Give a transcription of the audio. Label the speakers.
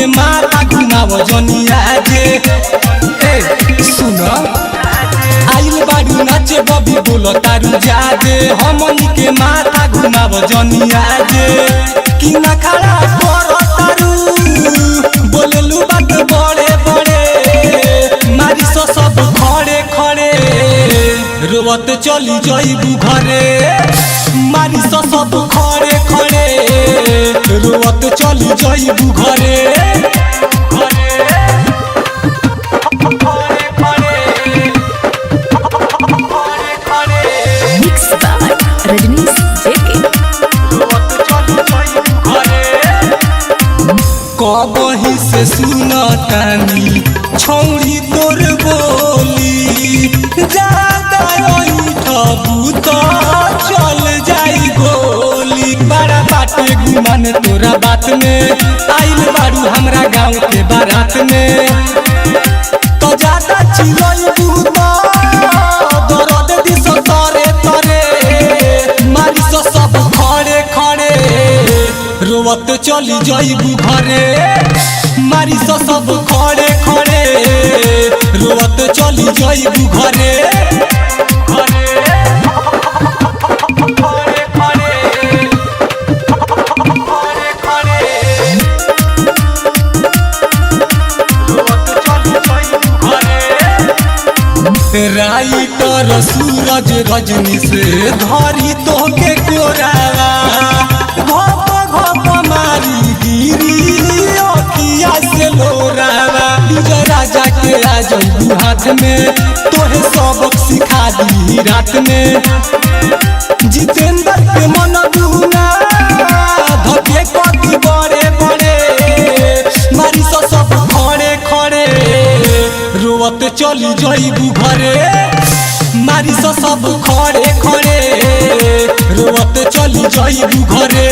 Speaker 1: के माथा घुमाव जनिया जे सुनो आइल बाड़ू नाचे बबी बोलो तारू जादे हमनी के माथा घुमाव जनिया जे कि ना खड़ा करो तारू बोलेलू बात बड़े बड़े मारी सो सब खड़े खड़े रोवत चली जाइबू घरे मारी सो सब खड़े खड़े रोवत चली जाइबू घरे कबही से सुनतानी छौरी तोर बोली ज्यादा ठबू तो चल जाई गोली बड़ा बाटे गुमान तोरा बात में आइल बारू हमरा गाँव के बारात में तो ज्यादा चिलई दर्द दिस तरे तरे मारी सो सब खड़े खड़े रोवत चली जाइबू घरे मारी सो सब खड़े खड़े रोवत चली जाइबू घरे राइटर सूरज रजनी से धरी तो के कोरावा घप घप मारी गिरी अखिया से लोरावा विजय राजा के आ जाइबू हाथ में तोहे सबक सिखा दी रात में जितेंद्र के मन दुना धके कति बड़े बड़े मारी सो सब खड़े खड़े रोवत चली जाइबू घरे मारी सो सब खड़े खड़े रोवत चली जाइबू घरे।